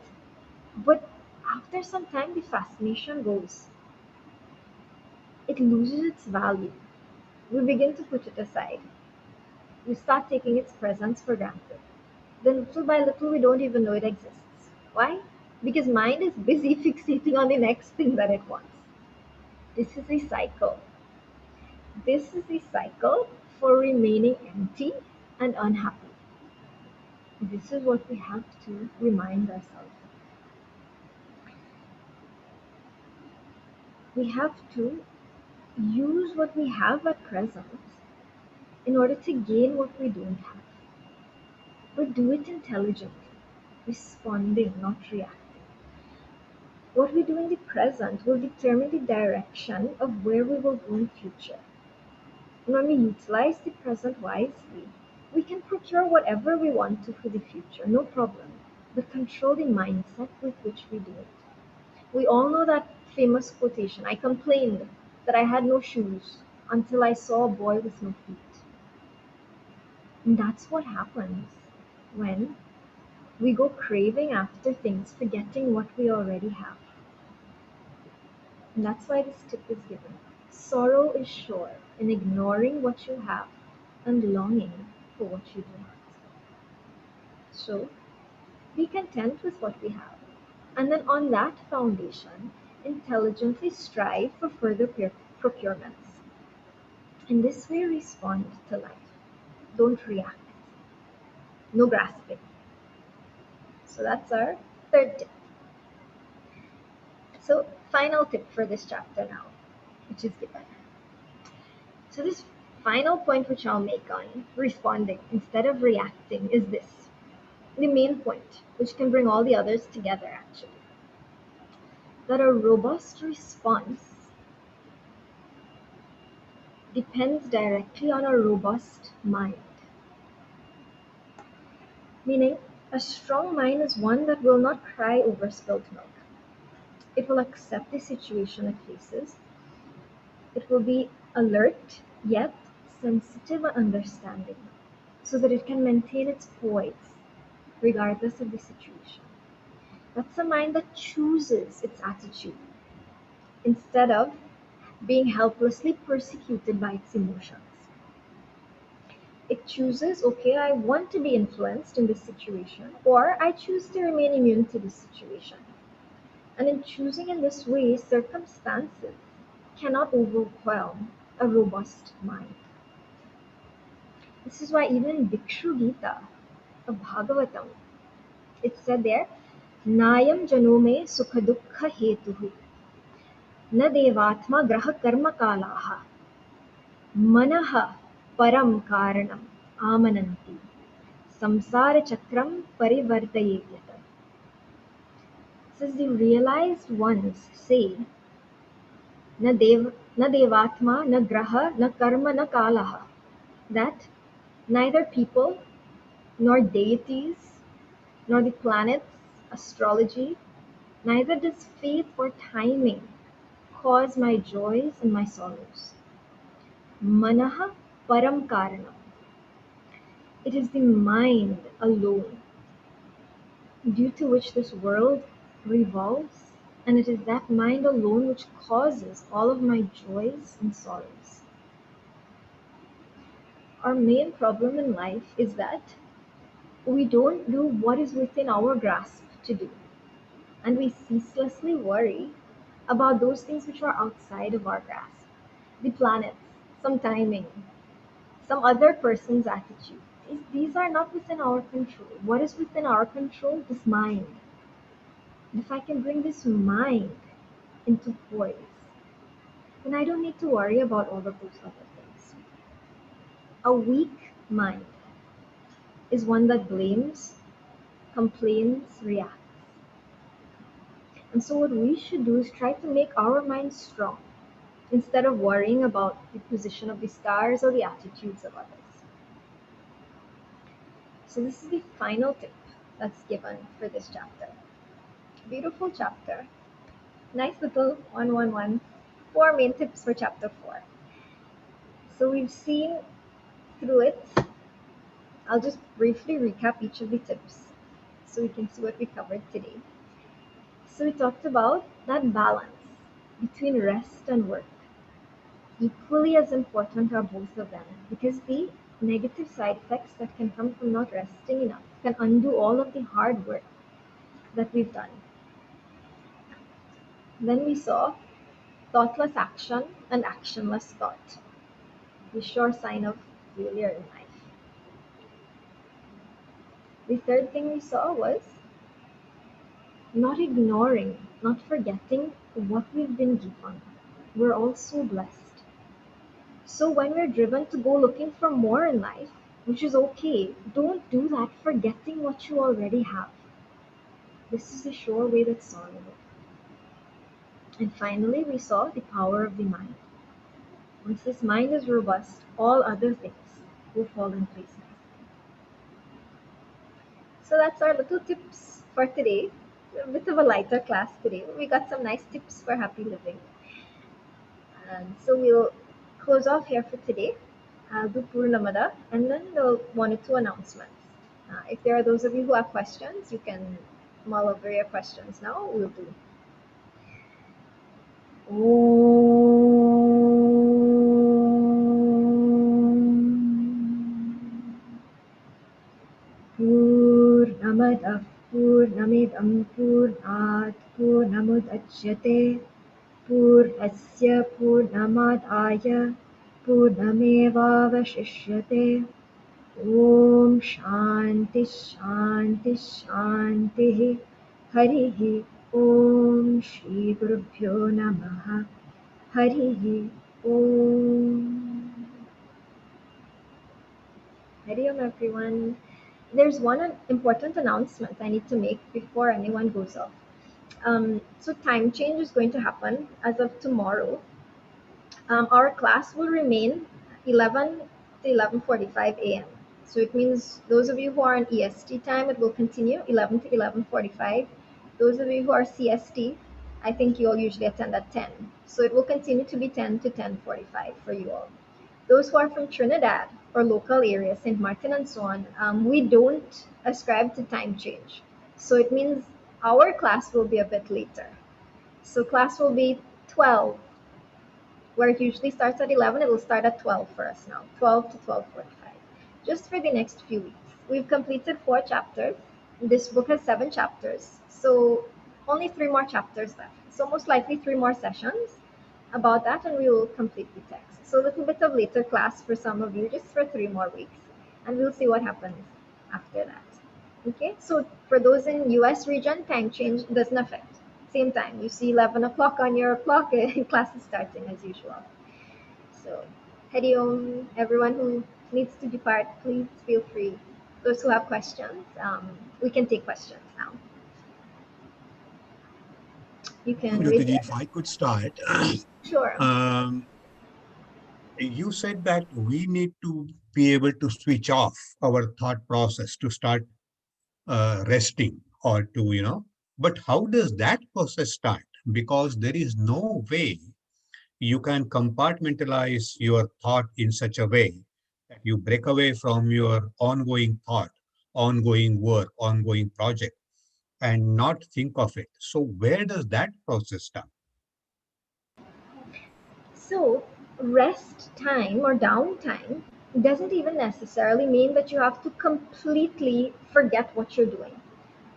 But after some time, the fascination goes. It loses its value. We begin to put it aside. We start taking its presence for granted. Then little by little, we don't even know it exists. Why? Because mind is busy fixating on the next thing that it wants. This is a cycle. This is a cycle for remaining empty and unhappy. This is what we have to remind ourselves. We have to use what we have at present in order to gain what we don't have. But do it intelligently, responding, not reacting. What we do in the present will determine the direction of where we will go in future. And when we utilize the present wisely, We can procure whatever we want to for the future, no problem, but control the mindset with which we do it. We all know that famous quotation, I complained that I had no shoes until I saw a boy with no feet. And that's what happens when we go craving after things, forgetting what we already have. And that's why this tip is given. Sorrow is sure in ignoring what you have and longing for what you do not. So be content with what we have. And then on that foundation, intelligently strive for further procurements. In this way, respond to life. Don't react. No grasping. So that's our third tip. So, final tip for this chapter now, which is given. So, this final point which I'll make on responding instead of reacting is this. The main point, which can bring all the others together actually. That a robust response depends directly on a robust mind. Meaning, a strong mind is one that will not cry over spilt milk. It will accept the situation it faces. It will be alert, yet sensitive and understanding, so that it can maintain its poise regardless of the situation. That's a mind that chooses its attitude instead of being helplessly persecuted by its emotions. It chooses, okay, I want to be influenced in this situation, or I choose to remain immune to this situation. And in choosing in this way, circumstances cannot overwhelm a robust mind. This is why even in Bhikshu Gita of Bhagavatam, it said there, Nayam janome sukha dukha hetuhu, na devatma graha karma kalaha, manaha param karanam amananti, samsara chakram parivartayetyata. Says the realized ones say, na devatma, na graha, na karma, na kalaha, that neither people nor deities nor the planets, astrology, neither does fate or timing cause my joys and my sorrows. Manaha param karanam. It is the mind alone due to which this world revolves, and it is that mind alone which causes all of my joys and sorrows. Our main problem in life is that we don't do what is within our grasp to do, and we ceaselessly worry about those things which are outside of our grasp. The planets, some timing, some other person's attitude. These are not within our control. What is within our control? This mind. If I can bring this mind into poise, then I don't need to worry about all of those other things. A weak mind is one that blames, complains, reacts. And so what we should do is try to make our mind strong instead of worrying about the position of the stars or the attitudes of others. So this is the final tip that's given for this chapter. Beautiful chapter. Nice little 111. 4 main tips for chapter 4. So we've seen through it. I'll just briefly recap each of the tips so we can see what we covered today. So we talked about that balance between rest and work. Equally as important are both of them, because the negative side effects that can come from not resting enough can undo all of the hard work that we've done. Then we saw thoughtless action and actionless thought, the sure sign of failure in life. The third thing we saw was not ignoring, not forgetting what we've been given. We're all so blessed. So when we're driven to go looking for more in life, which is okay, don't do that forgetting what you already have. This is the sure way that's honorable. And finally, we saw the power of the mind. Once this mind is robust, all other things will fall in place. So that's our little tips for today. A bit of a lighter class today. We got some nice tips for happy living. And so we'll close off here for today. I'll do Purnamada and then the one or two announcements. If there are those of you who have questions, you can mull over your questions now. We'll do. Purnamadah Purnamidam Purnat Purnamudachyate Purnasya Purnamadaya Purnamevavashishyate Om Shanti Shanti Shanti Harihi Om Shri Gurubhyo Namaha Harihi Om. Hari Om everyone. There's one important announcement I need to make before anyone goes off. So time change is going to happen as of tomorrow. Our class will remain 11 to 11:45 a.m. So it means those of you who are on EST time, it will continue 11 to 11:45. Those of you who are CST, I think you all usually attend at 10. So it will continue to be 10 to 10:45 for you all. Those who are from Trinidad or local areas, St. Martin and so on, we don't ascribe to time change. So it means our class will be a bit later. So class will be 12, where it usually starts at 11, it will start at 12 for us now, 12 to 12:45, just for the next few weeks. We've completed 4 chapters. This book has 7 chapters, so only 3 more chapters left. So most likely 3 more sessions about that, and we will complete the text. So a little bit of later class for some of you, just for 3 more weeks, and we'll see what happens after that. Okay, so for those in US region, time change doesn't affect. Same time, you see 11 o'clock on your clock, class is starting as usual. So, Hari Om, everyone who needs to depart, please feel free. Those who have questions, we can take questions now. You can raise Jyoti, your if I could start, Sure. You said that we need to be able to switch off our thought process to start resting or to, but how does that process start? Because there is no way you can compartmentalize your thought in such a way that you break away from your ongoing thought, ongoing work, ongoing project, and not think of it. So where does that process start? So, rest time or downtime doesn't even necessarily mean that you have to completely forget what you're doing.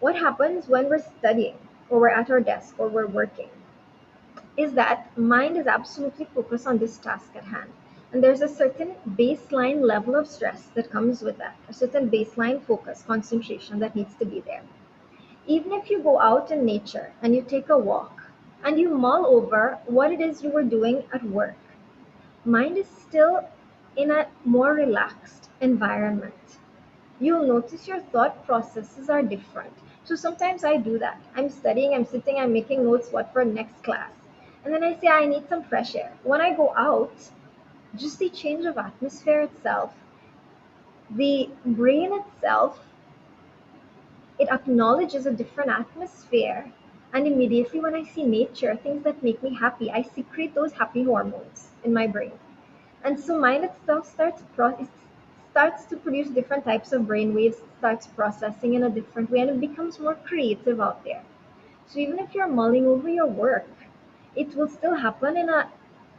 What happens when we're studying or we're at our desk or we're working is that mind is absolutely focused on this task at hand. And there's a certain baseline level of stress that comes with that, a certain baseline focus, concentration that needs to be there. Even if you go out in nature and you take a walk and you mull over what it is you were doing at work, mind is still in a more relaxed environment. You'll notice your thought processes are different. So sometimes I do that. I'm studying, I'm sitting, I'm making notes, what for next class. And then I say, I need some fresh air. When I go out, just the change of atmosphere itself, the brain itself, it acknowledges a different atmosphere. And immediately when I see nature, things that make me happy, I secrete those happy hormones in my brain. And so mind itself starts to produce different types of brain waves, starts processing in a different way, and it becomes more creative out there. So even if you're mulling over your work, it will still happen in a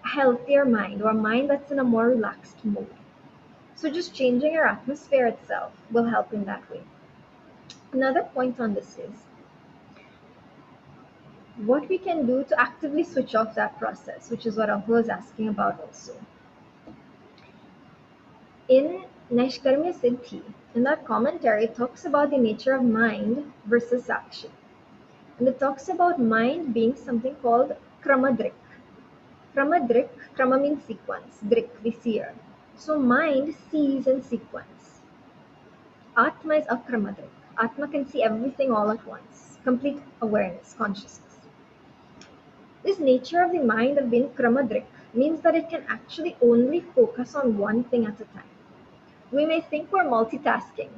healthier mind or a mind that's in a more relaxed mode. So just changing your atmosphere itself will help in that way. Another point on this is what we can do to actively switch off that process, which is what Uncle is asking about also. In Naishkarmya Siddhi, in that commentary, it talks about the nature of mind versus action. And it talks about mind being something called kramadrik. Kramadrik, krama means sequence, drik, the seer. So mind sees in sequence. Atma is akramadrik. Atma can see everything all at once, complete awareness, consciousness. This nature of the mind of being kramadrik means that it can actually only focus on one thing at a time. We may think we're multitasking,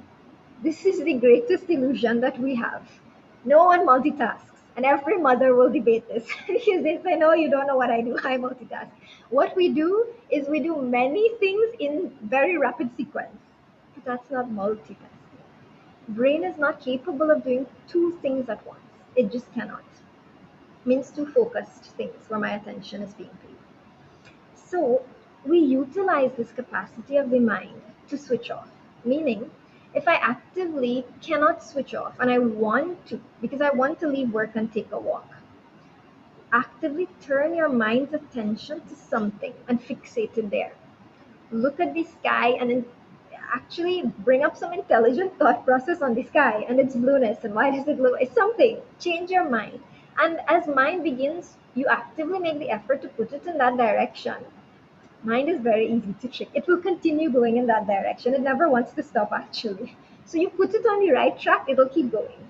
This is the greatest illusion that we have. No one multitasks, and every mother will debate this because they say, "No, you don't know what I do. I multitask." What we do is we do many things in very rapid sequence, but that's not multitasking. Brain is not capable of doing two things at once. It just cannot. Means two focused things where my attention is being paid. So we utilize this capacity of the mind to switch off. Meaning, if I actively cannot switch off and I want to, because I want to leave work and take a walk, actively turn your mind's attention to something and fixate it there. Look at the sky and then actually bring up some intelligent thought process on the sky and its blueness and why is it blue. It's something. Change your mind. And as mind begins, you actively make the effort to put it in that direction. Mind is very easy to trick. It will continue going in that direction. It never wants to stop actually. So you put it on the right track, it'll keep going.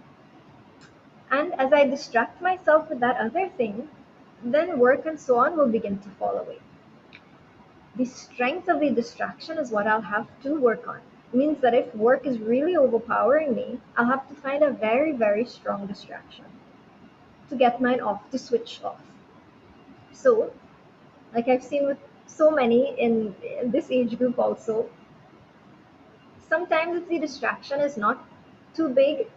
And as I distract myself with that other thing, then work and so on will begin to fall away. The strength of the distraction is what I'll have to work on. It means that if work is really overpowering me, I'll have to find a very, very strong distraction to get mine off, to switch off. So, like I've seen with so many in this age group also, sometimes if the distraction is not too big,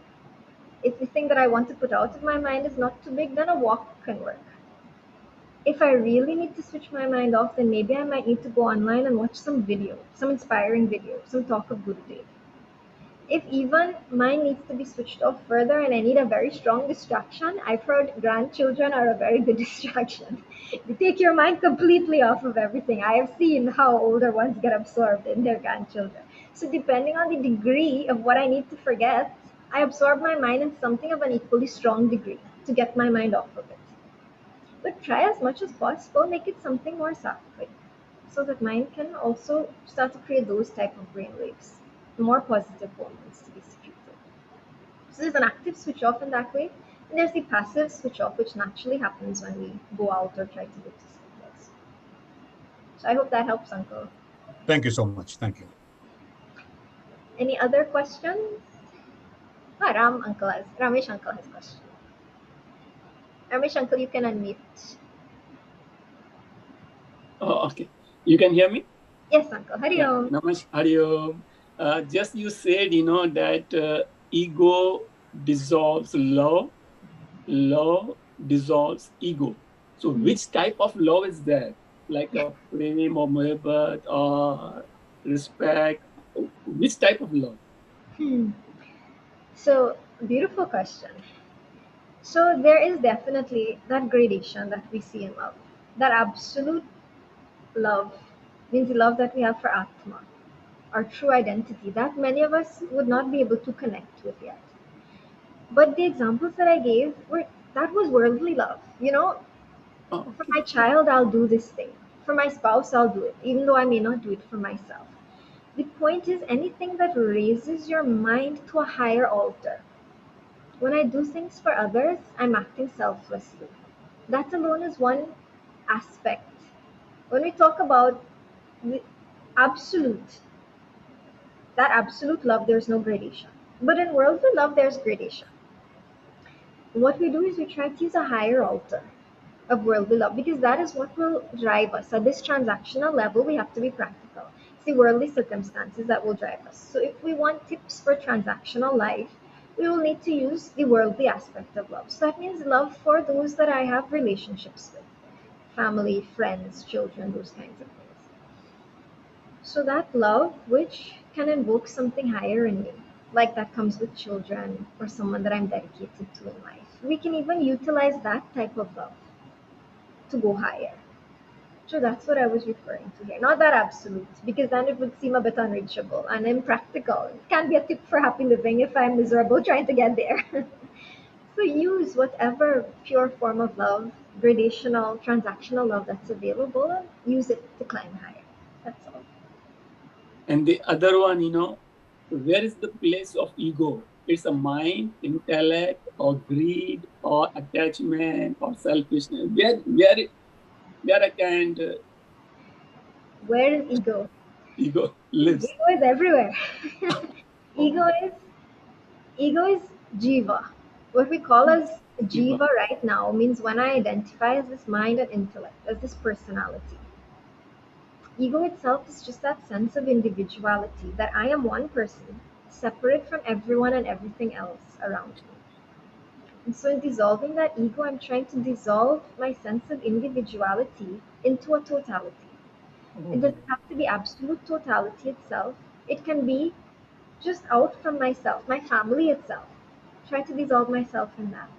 if the thing that I want to put out of my mind is not too big, then a walk can work. If I really need to switch my mind off, then maybe I might need to go online and watch some video, some inspiring video, some talk of Gurudev. If even mine needs to be switched off further and I need a very strong distraction, I've heard grandchildren are a very good distraction. They take your mind completely off of everything. I have seen how older ones get absorbed in their grandchildren. So depending on the degree of what I need to forget, I absorb my mind in something of an equally strong degree to get my mind off of it. But try as much as possible, make it something more sattvic, so that mind can also start to create those type of brain waves, more positive hormones to be secreted. So there's an active switch off in that way, and there's the passive switch off, which naturally happens when we go out or try to go to sleep. Also. So I hope that helps, Uncle. Thank you so much. Thank you. Any other questions? Ramesh Uncle has a question. Ramesh Uncle, you can unmute. Oh, okay. You can hear me? Yes, Uncle. Hari Yeah. Om. Hari Om. Just you said, that ego dissolves love, love dissolves ego. So which type of love is that? Like a prem or mohabbat or respect? Which type of love? So, beautiful question. So there is definitely that gradation that we see in love. That absolute love means the love that we have for Atma, our true identity, that many of us would not be able to connect with yet. But the examples that I gave were that was worldly love. Oh, For okay. my child, I'll do this thing. For my spouse, I'll do it, even though I may not do it for myself. The point is anything that raises your mind to a higher altar. When I do things for others, I'm acting selflessly. That alone is one aspect. When we talk about the absolute, that absolute love, there's no gradation. But in worldly love, there's gradation. What we do is we try to use a higher altar of worldly love because that is what will drive us. At this transactional level, we have to be practical. It's the worldly circumstances that will drive us. So if we want tips for transactional life, we will need to use the worldly aspect of love. So that means love for those that I have relationships with, family, friends, children, those kinds of things. So that love, which can invoke something higher in me, like that comes with children or someone that I'm dedicated to in life. We can even utilize that type of love to go higher. So that's what I was referring to here. Not that absolute, because then it would seem a bit unreachable and impractical. It can be a tip for happy living if I'm miserable trying to get there. So use whatever pure form of love, gradational, transactional love that's available, and use it to climb higher. That's all. And the other one, where is the place of ego? It's a mind, intellect, or greed, or attachment, or selfishness. Where I can Where is ego? ego lives. Ego is everywhere. Ego is Ego is Jiva. What we call as Jiva right now means when I identify as this mind and intellect, as this personality. Ego itself is just that sense of individuality, that I am one person, separate from everyone and everything else around me. And so, in dissolving that ego, I'm trying to dissolve my sense of individuality into a totality. It doesn't have to be absolute totality itself, it can be just out from myself, my family itself. Try to dissolve myself in that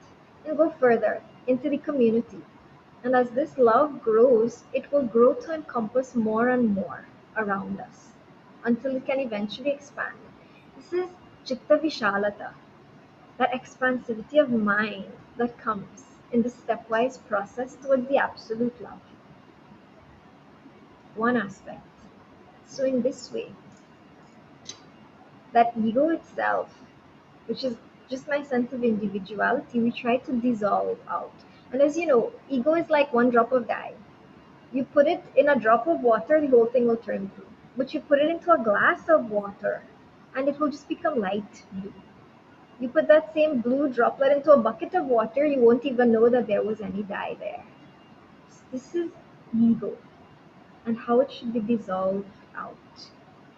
and go further into the community. And as this love grows, it will grow to encompass more and more around us until it can eventually expand. This is Chitta Vishalata, that expansivity of mind that comes in the stepwise process towards the absolute love. One aspect. So, in this way, that ego itself, which is just my sense of individuality, we try to dissolve out. And as you know, ego is like one drop of dye. You put it in a drop of water, the whole thing will turn blue. But you put it into a glass of water, and it will just become light blue. You put that same blue droplet into a bucket of water, you won't even know that there was any dye there. So this is ego and how it should be dissolved out.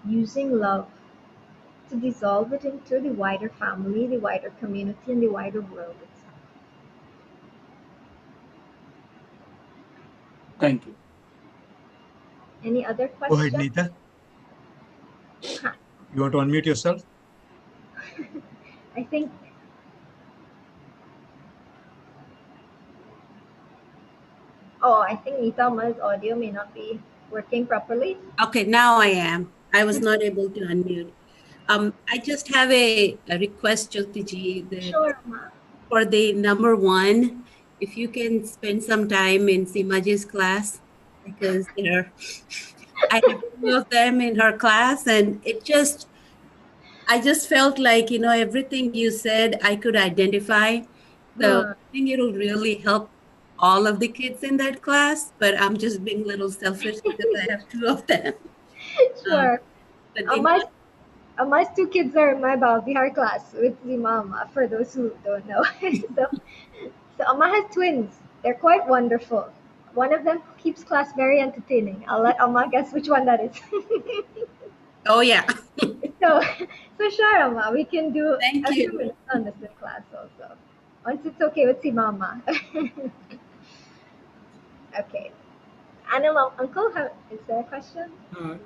Using love to dissolve it into the wider family, the wider community, and the wider world itself. Thank you. Any other Go ahead, questions? Neeta. You want to unmute yourself? I think I think Neetama's audio may not be working properly. Okay, now I am. I was not able to unmute. I just have a request, Jyoti ji, that Sure, Ma. for the number one, if you can spend some time in Simaji's class, because I have two of them in her class, and I just felt like, everything you said, I could identify. So Huh. I think it'll really help all of the kids in that class, but I'm just being a little selfish because I have two of them. Um, Sure. but the Ama's, Ama's two kids are in my Bihar class with the mama, for those who don't know. so, so Ama has twins. They're quite wonderful. One of them keeps class very entertaining. I'll let Ama guess which one that is. oh yeah, so, so sure, Ama, we can do thank a few you. minutes on this in class also. Once it's okay with si mama. Okay. Anil, uncle, is there a question?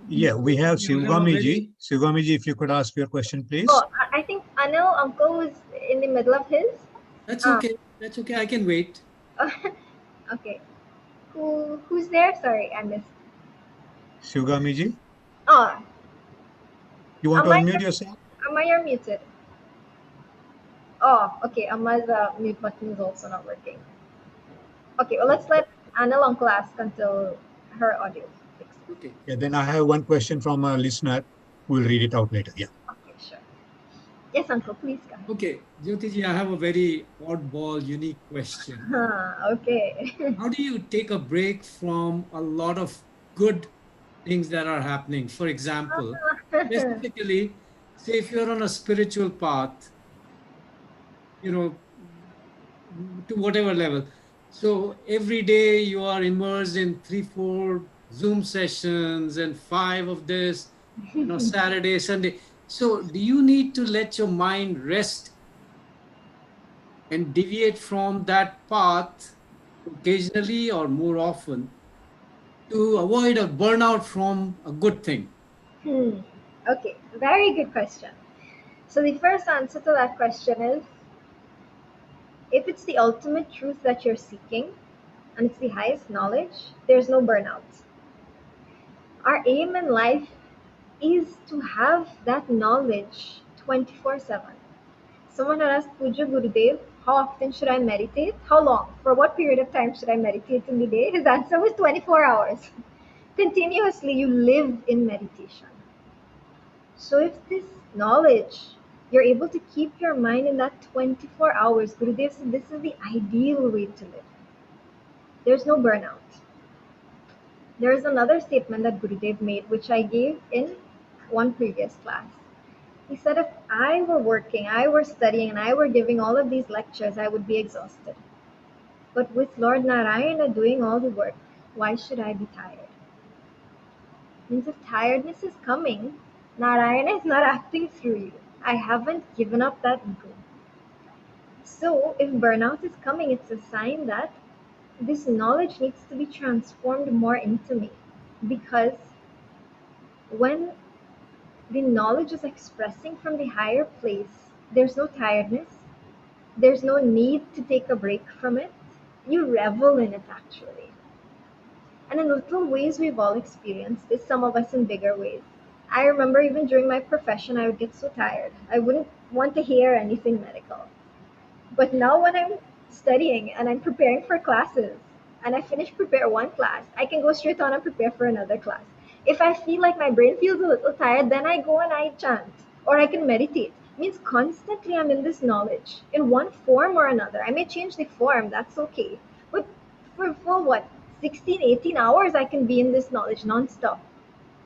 Yeah, we have You have a Shivgami-ji. Shivgami-ji, if you could ask your question, please. Oh, I think Anil, uncle was in the middle of his. That's Um, okay. That's okay. I can wait. okay. Who's there? Sorry, I missed. Shivgami-ji, Oh, you want to Amma, unmute yourself? Amma, you're muted. Oh, okay. Amma's mute button is also not working. Okay, well, let's let Anil uncle ask until her audio is fixed. Okay. Yeah, then I have one question from a listener. We'll read it out later. Yeah. Okay, sure. Yes, uncle, please go. Okay. Jyoti ji, I have a very oddball, unique question. Okay. How do you take a break from a lot of good things that are happening? For example, specifically, say if you're on a spiritual path, you know, to whatever level. So every day you are immersed in 3, 4 Zoom sessions and 5 of this, Saturday, Sunday. So do you need to let your mind rest and deviate from that path occasionally or more often to avoid a burnout from a good thing? Okay, very good question. So the first answer to that question is, if it's the ultimate truth that you're seeking and it's the highest knowledge, there's no burnout. Our aim in life is to have that knowledge 24/7. Someone had asked Puja Gurudev, how often should I meditate? How long? For what period of time should I meditate in the day? His answer was 24 hours. Continuously, you live in meditation. So, if this knowledge, you're able to keep your mind in that 24 hours, Gurudev said this is the ideal way to live. There's no burnout. There is another statement that Gurudev made, which I gave in one previous class. He said if I were working, I were studying, and I were giving all of these lectures, I would be exhausted. But with Lord Narayana doing all the work, why should I be tired? Means if tiredness is coming, Narayana is not acting through you. I haven't given up that ego. So if burnout is coming, it's a sign that this knowledge needs to be transformed more into me. Because when the knowledge is expressing from the higher place, there's no tiredness, there's no need to take a break from it. You revel in it actually. And in little ways, we've all experienced this, some of us in bigger ways. I remember even during my profession, I would get so tired. I wouldn't want to hear anything medical. But now, when I'm studying and I'm preparing for classes, and I finish prepare one class, I can go straight on and prepare for another class. If I feel like my brain feels a little tired, then I go and I chant or I can meditate. Means constantly I'm in this knowledge in one form or another. I may change the form, that's okay. But for what, 16, 18 hours, I can be in this knowledge non-stop.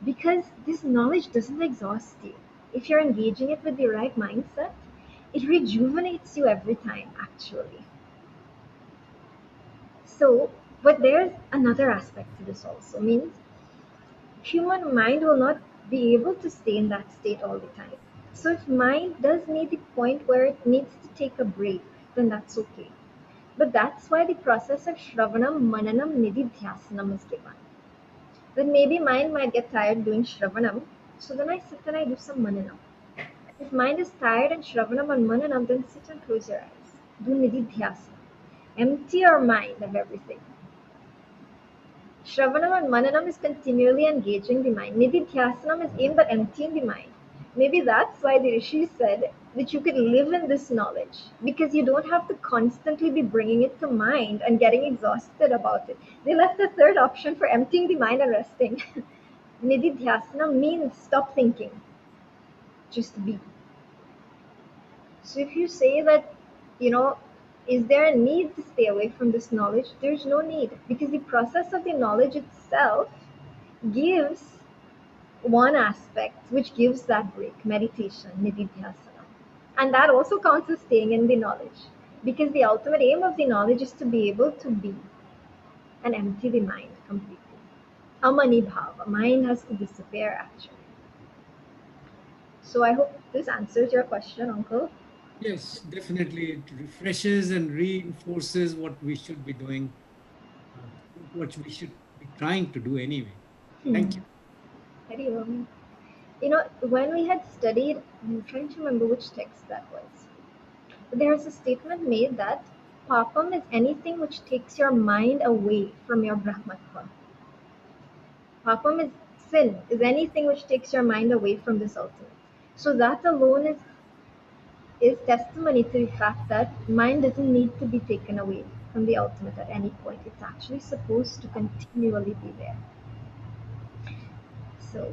Because this knowledge doesn't exhaust you. If you're engaging it with the right mindset, it rejuvenates you every time, actually. So, but there's another aspect to this also. Means human mind will not be able to stay in that state all the time. So if mind does need the point where it needs to take a break, then that's okay. But that's why the process of Shravanam, Mananam, Nididhyasanam is given. Then maybe mind might get tired doing Shravanam, so then I sit and I do some Mananam. If mind is tired and Shravanam and Mananam, then sit and close your eyes. Do Nididhyasana. Empty your mind of everything. Shravanam and Mananam is continually engaging the mind. Nididhyasanam is aimed at emptying the mind. Maybe that's why the Rishis said that you could live in this knowledge because you don't have to constantly be bringing it to mind and getting exhausted about it. They left the third option for emptying the mind and resting. Nididhyasana means stop thinking, just be. So if you say that, is there a need to stay away from this knowledge? There's no need because the process of the knowledge itself gives one aspect which gives that break, meditation, nididhyasana. And that also counts as staying in the knowledge because the ultimate aim of the knowledge is to be able to be and empty the mind completely. Amani bhava, mind has to disappear actually. So I hope this answers your question, Uncle. Yes, definitely. It refreshes and reinforces what we should be doing, what we should be trying to do anyway. Thank you. Hari Om. When we had studied, I'm trying to remember which text that was. There's a statement made that papam is anything which takes your mind away from your Brahmatva. Papam is sin, is anything which takes your mind away from this ultimate. So that alone is testimony to the fact that mind doesn't need to be taken away from the ultimate at any point. It's actually supposed to continually be there. So,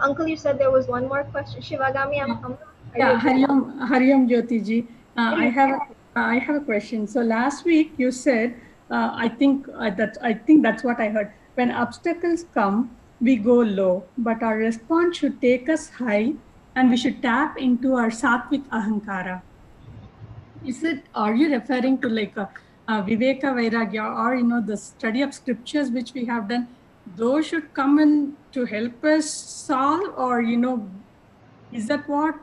Uncle, you said there was one more question. Shivagami, are you Yeah, able to? Hariom Jyoti ji. Hari I have a question. So last week you said, I think that's what I heard. When obstacles come, we go low, but our response should take us high, and we should tap into our sattvic ahankara. Are you referring to like Viveka Vairagya, or the study of scriptures which we have done? Those should come in to help us solve, or is that what,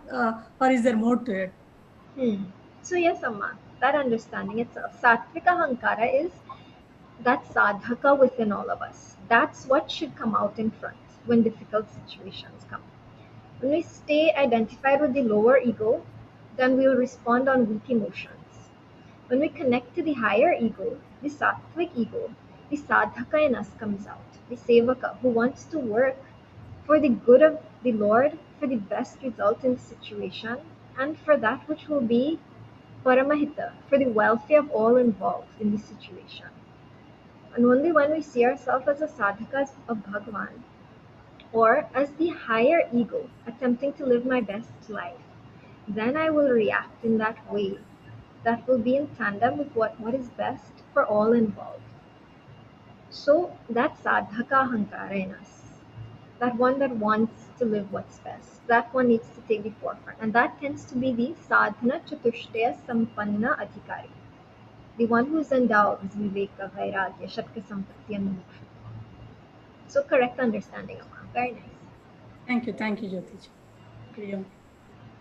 or is there more to it? So yes, Amma, that understanding itself. Sattvika Hankara is that sadhaka within all of us. That's what should come out in front when difficult situations come. When we stay identified with the lower ego, then we'll respond on weak emotions. When we connect to the higher ego, the sattvic ego, the sadhaka in us comes out, the sevaka who wants to work for the good of the Lord, for the best result in the situation, and for that which will be paramahita, for the welfare of all involved in the situation. And only when we see ourselves as a sadhaka of Bhagavan, or as the higher ego attempting to live my best life, then I will react in that way that will be in tandem with what is best for all involved. So that sadhaka hankara in us, that one that wants to live what's best. That one needs to take the forefront. And that tends to be the sadhana chatushtaya sampanna adhikari. The one who is endowed with viveka, vairagya, shatka sampatti and moksha. So correct understanding, Amma. Very nice. Thank you, Jyoti. Agree on.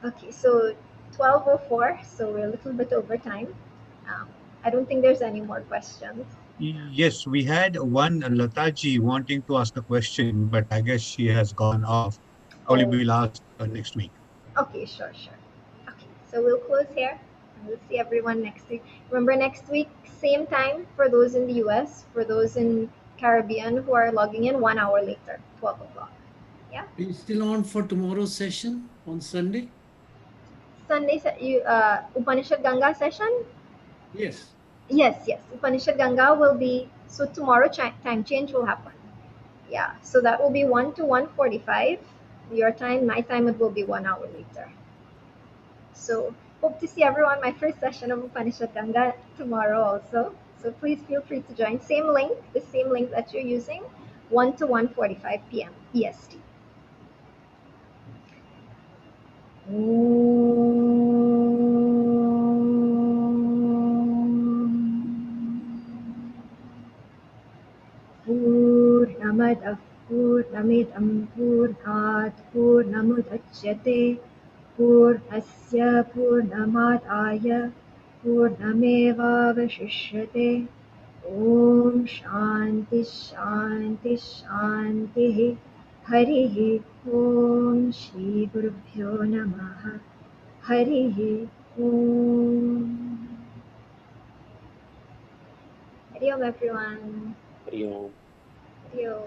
Okay, so 12:04, so we're a little bit over time. I don't think there's any more questions. Yes, we had one Lataji wanting to ask a question, but I guess she has gone off. Probably Oh, we'll ask next week. okay, sure. Okay, so we'll close here. And we'll see everyone next week. Remember, next week, same time for those in the US, for those in Caribbean who are logging in 1 hour later, 12 o'clock. Yeah? Are you still on for tomorrow's session on Sunday? Sunday, Upanishad Ganga session? Yes. Yes. Upanishad Ganga will be, so tomorrow time change will happen. Yeah, so that will be 1 to 1:45 your time. My time, it will be 1 hour later. So hope to see everyone my first session of Upanishad Ganga tomorrow also. So please feel free to join. Same link, the same link that you're using, 1 to 1:45 p.m. EST. Purnamadah Purnamidam Purnat Purnamudachyate Purnasya Purnamadaya Purnamevavashishyate Om Shanti Shanti Shanti Harihi Om Shri Gurubhyo Namaha Harihi Om. Hari Om everyone. Hari Om. Hari Om.